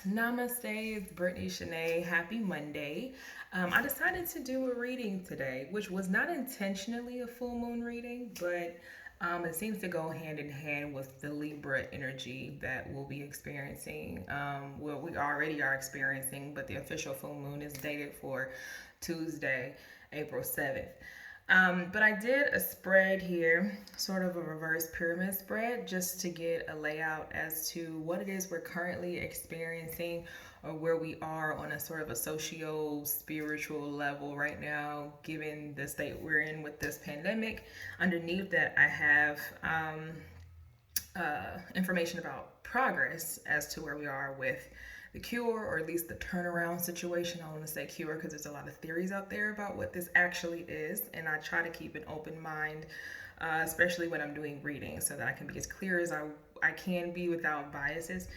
Namaste, it's Brittany Shanae. Happy Monday. I decided to do a reading today, which was not intentionally a full moon reading, but it seems to go hand in hand with the Libra energy that we'll be experiencing. Well, we already are experiencing, but the official full moon is dated for Tuesday, April 7th. But I did a spread here, sort of a reverse pyramid spread, just to get a layout as to what it is we're currently experiencing or where we are on a sort of a socio spiritual level right now, given the state we're in with this pandemic. Underneath that, I have information about progress as to where we are with the cure, or at least the turnaround situation. I want to say cure because there's a lot of theories out there about what this actually is, and I try to keep an open mind, especially when I'm doing readings, so that I can be as clear as I can be without biases.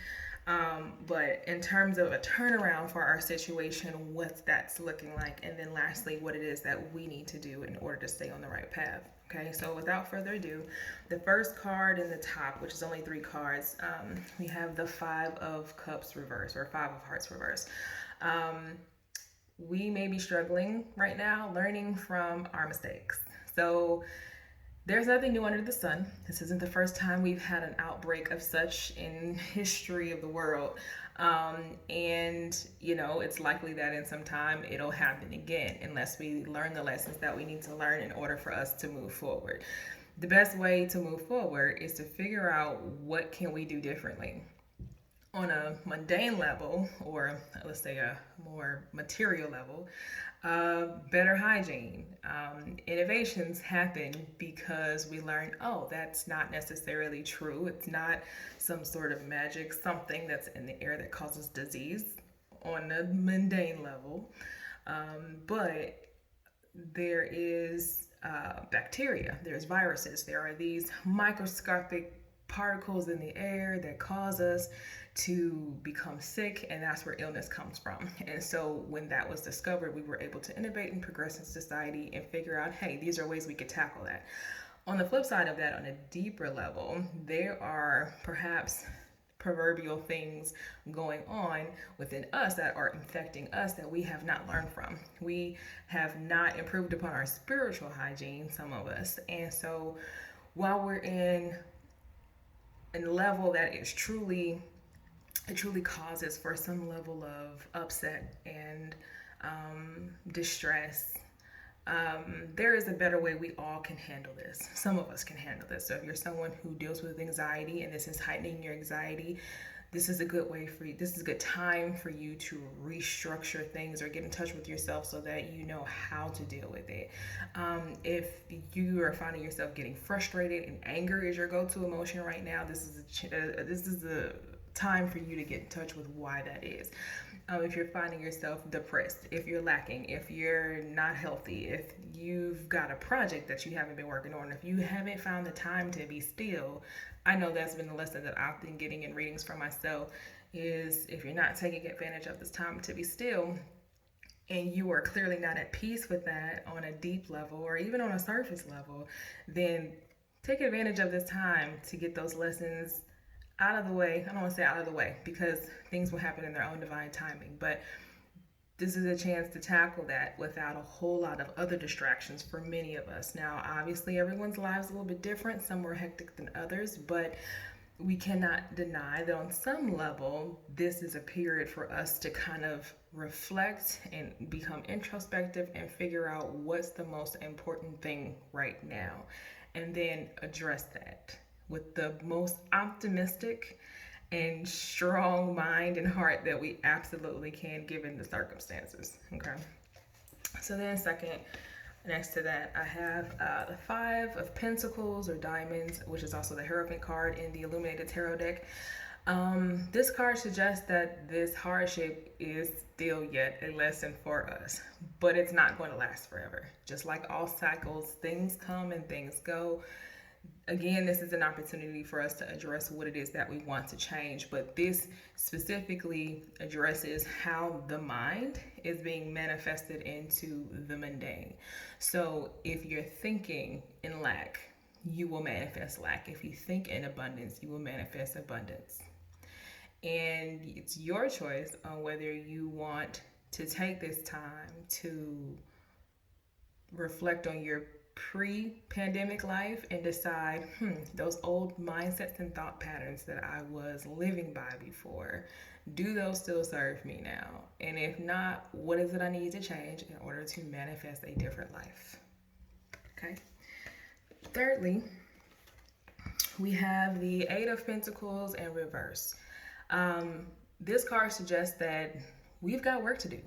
But in terms of a turnaround for our situation, what that's looking like, and then lastly, what it is that we need to do in order to stay on the right path. Okay, so without further ado, the first card in the top, which is only three cards, we have the Five of Cups reverse, or Five of Hearts reverse. We may be struggling right now, learning from our mistakes. So there's nothing new under the sun. This isn't the first time we've had an outbreak of such in history of the world. And it's likely that in some time it'll happen again unless we learn the lessons that we need to learn in order for us to move forward. The best way to move forward is to figure out what can we do differently on a mundane level, or let's say a more material level. Better hygiene. Innovations happen because we learn, oh, that's not necessarily true. It's not some sort of magic, something that's in the air that causes disease on a mundane level. But there is bacteria, there's viruses, there are these microscopic particles in the air that cause us to become sick, and that's where illness comes from. And so when that was discovered, we were able to innovate and progress in society and figure out, hey, these are ways we could tackle that. On the flip side of that, on a deeper level, there are perhaps proverbial things going on within us that are infecting us that we have not learned from. We have not improved upon our spiritual hygiene, some of us. And so while we're in a level that is truly, it truly causes for some level of upset and distress, there is a better way we all can handle this. Some of us can handle this. So if you're someone who deals with anxiety and this is heightening your anxiety, this is a good way for you. This is a good time for you to restructure things or get in touch with yourself so that you know how to deal with it. If you are finding yourself getting frustrated and anger is your go-to emotion right now, this is a time for you to get in touch with why that is. If you're finding yourself depressed, if you're lacking, if you're not healthy, if you've got a project that you haven't been working on, if you haven't found the time to be still, I know that's been the lesson that I've been getting in readings for myself, is if you're not taking advantage of this time to be still, and you are clearly not at peace with that on a deep level or even on a surface level, then take advantage of this time to get those lessons out of the way. I don't want to say out of the way because things will happen in their own divine timing, but this is a chance to tackle that without a whole lot of other distractions for many of us. Now, obviously, everyone's lives are a little bit different. Some more hectic than others, but we cannot deny that on some level, this is a period for us to kind of reflect and become introspective and figure out what's the most important thing right now, and then address that with the most optimistic and strong mind and heart that we absolutely can given the circumstances. Okay. So then second, next to that, I have the Five of Pentacles or Diamonds, which is also the Hierophant card in the Illuminated Tarot deck. This card suggests that this hardship is still yet a lesson for us, but it's not going to last forever. Just like all cycles, things come and things go. Again, this is an opportunity for us to address what it is that we want to change, but this specifically addresses how the mind is being manifested into the mundane. So if you're thinking in lack, you will manifest lack. If you think in abundance, you will manifest abundance. And it's your choice on whether you want to take this time to reflect on your pre-pandemic life and decide, those old mindsets and thought patterns that I was living by before, do those still serve me now? And if not, what is it I need to change in order to manifest a different life? Okay. Thirdly, we have the Eight of Pentacles in reverse. This card suggests that we've got work to do,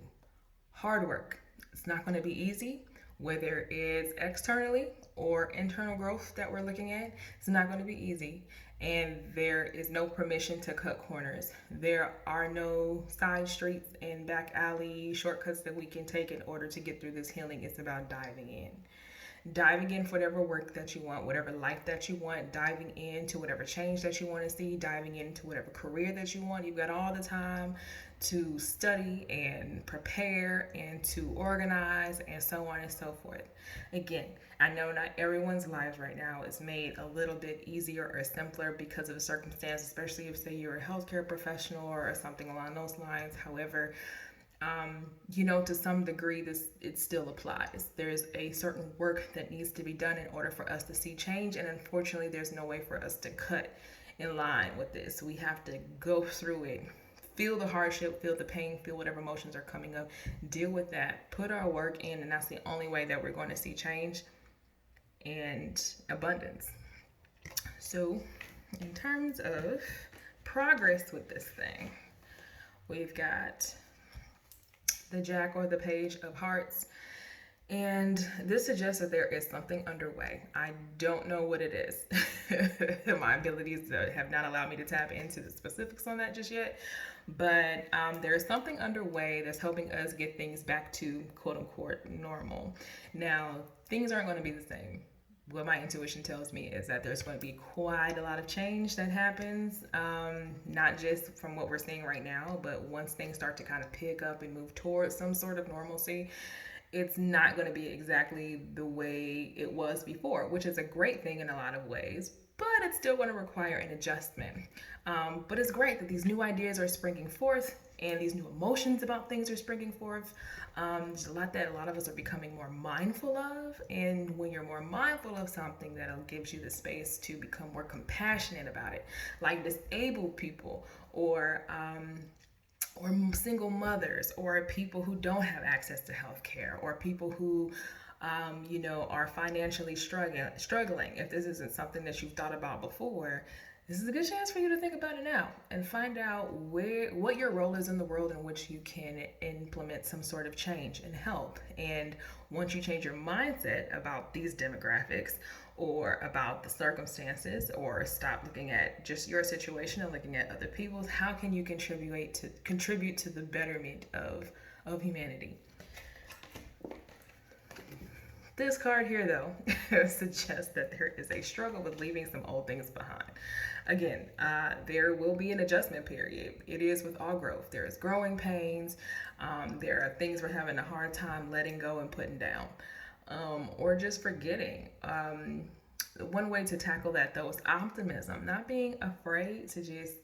hard work. It's not going to be easy, whether it's externally or internal growth that we're looking at. It's not going to be easy, and there is no permission to cut corners. There are no side streets and back alley shortcuts that we can take in order to get through this healing. It's about diving in for whatever work that you want, whatever life that you want, diving into whatever change that you want to see, diving into whatever career that you want. You've got all the time to study and prepare and to organize and so on and so forth. Again, I know not everyone's lives right now is made a little bit easier or simpler because of the circumstance, especially if, say, you're a healthcare professional or something along those lines. However, to some degree, it still applies. There's a certain work that needs to be done in order for us to see change, and unfortunately, there's no way for us to cut in line with this. We have to go through it, feel the hardship, feel the pain, feel whatever emotions are coming up, deal with that, put our work in, and that's the only way that we're going to see change and abundance. So, in terms of progress with this thing, we've got the Jack or the Page of Hearts, and this suggests that there is something underway. I don't know what it is. My abilities have not allowed me to tap into the specifics on that just yet, but there is something underway that's helping us get things back to quote unquote normal. Now, things aren't going to be the same. What my intuition tells me is that there's going to be quite a lot of change that happens, not just from what we're seeing right now, but once things start to kind of pick up and move towards some sort of normalcy, it's not going to be exactly the way it was before, which is a great thing in a lot of ways, but it's still going to require an adjustment. But it's great that these new ideas are springing forth and these new emotions about things are springing forth. There's a lot that a lot of us are becoming more mindful of, and when you're more mindful of something, that gives you the space to become more compassionate about it, like disabled people or single mothers, or people who don't have access to health care, or people who are financially struggling. If this isn't something that you've thought about before, this is a good chance for you to think about it now and find out what your role is in the world in which you can implement some sort of change and help. And once you change your mindset about these demographics or about the circumstances, or stop looking at just your situation and looking at other people's, how can you contribute to the betterment of humanity? This card here, though, suggests that there is a struggle with leaving some old things behind. Again, there will be an adjustment period. It is with all growth. There is growing pains. There are things we're having a hard time letting go and putting down, or just forgetting. One way to tackle that, though, is optimism, not being afraid to just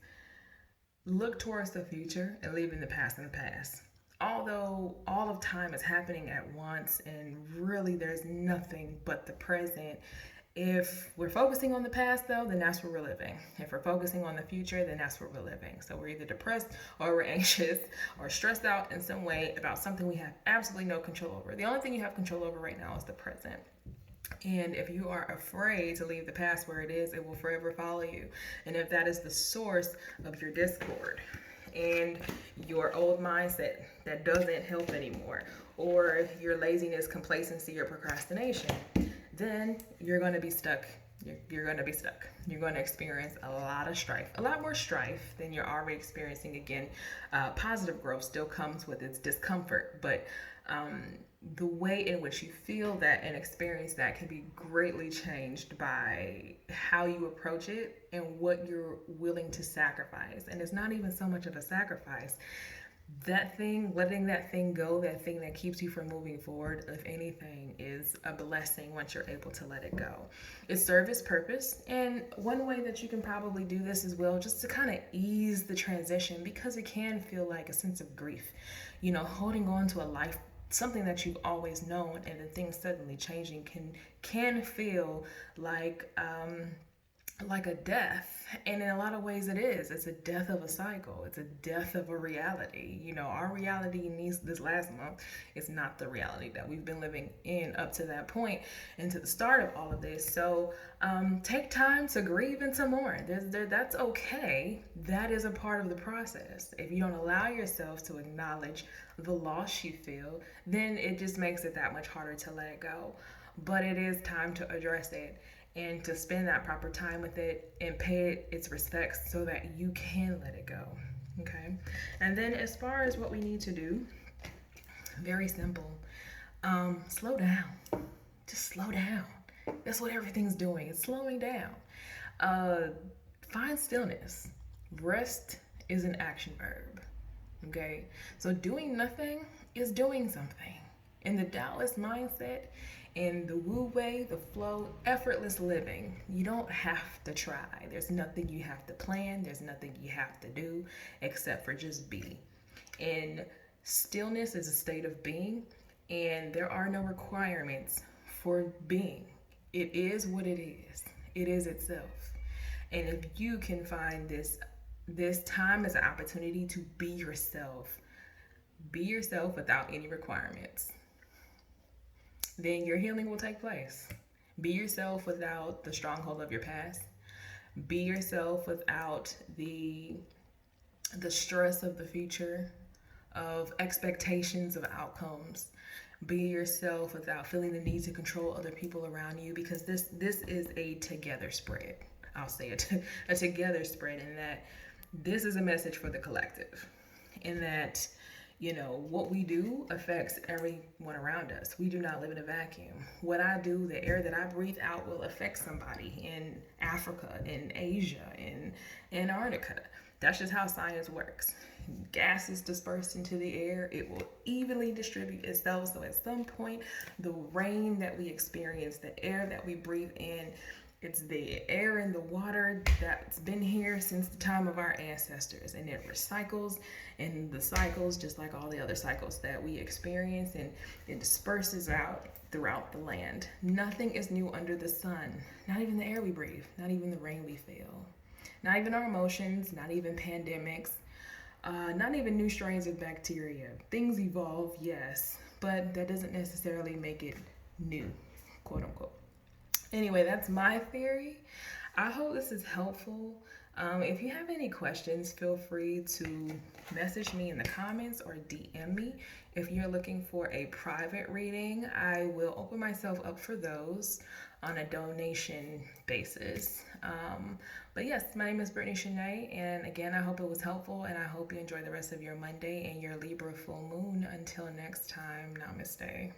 look towards the future and leaving the past in the past. Although all of time is happening at once and really there's nothing but the present. If we're focusing on the past, though, then that's where we're living. If we're focusing on the future, then that's where we're living. So we're either depressed or we're anxious or stressed out in some way about something we have absolutely no control over. The only thing you have control over right now is the present. And if you are afraid to leave the past where it is, it will forever follow you. And if that is the source of your discord and your old mindset that doesn't help anymore, or your laziness, complacency, or procrastination, then you're going to be stuck. You're going to be stuck. You're going to experience a lot of strife, a lot more strife than you're already experiencing. Again, positive growth still comes with its discomfort, but the way in which you feel that and experience that can be greatly changed by how you approach it and what you're willing to sacrifice. And it's not even so much of a sacrifice. that thing, letting that thing go, that thing that keeps you from moving forward, if anything, is a blessing once you're able to let it go. It serves its purpose. And one way that you can probably do this as well, just to kind of ease the transition, because it can feel like a sense of grief. Holding on to a life, something that you've always known, and then things suddenly changing can feel like a death. And in a lot of ways it is. It's a death of a cycle. It's a death of a reality. Our reality needs this last month is not the reality that we've been living in up to that point and to the start of all of this. So take time to grieve and to mourn. That's okay. That is a part of the process. If you don't allow yourself to acknowledge the loss you feel, then it just makes it that much harder to let it go. But it is time to address it and to spend that proper time with it and pay it its respects so that you can let it go. Okay. And then as far as what we need to do, very simple. Slow down. Just slow down. That's what everything's doing. It's slowing down. Find stillness. Rest is an action verb. Okay. So doing nothing is doing something. In the Taoist mindset, in the Wu way, the flow, effortless living, you don't have to try. There's nothing you have to plan. There's nothing you have to do except for just be. And stillness is a state of being, and there are no requirements for being. It is what it is. It is itself. And if you can find this time as an opportunity to be yourself without any requirements, then your healing will take place. Be yourself without the stronghold of your past. Be yourself without the stress of the future, of expectations of outcomes. Be yourself without feeling the need to control other people around you, because this is a together spread. I'll say a together spread, in that this is a message for the collective, in that what we do affects everyone around us. We do not live in a vacuum. What I do, the air that I breathe out, will affect somebody in Africa, in Asia, in Antarctica. That's just how science works. Gas is dispersed into the air. It will evenly distribute itself. So at some point, the rain that we experience, the air that we breathe in, it's the air and the water that's been here since the time of our ancestors, and it recycles in the cycles just like all the other cycles that we experience, and it disperses out throughout the land. Nothing is new under the sun. Not even the air we breathe, not even the rain we feel, not even our emotions, not even pandemics, not even new strains of bacteria. Things evolve, yes, but that doesn't necessarily make it new, quote unquote. Anyway, that's my theory. I hope this is helpful. If you have any questions, feel free to message me in the comments or DM me. If you're looking for a private reading, I will open myself up for those on a donation basis. But yes, my name is Brittany Shanae, and again, I hope it was helpful, and I hope you enjoy the rest of your Monday and your Libra full moon. Until next time, namaste.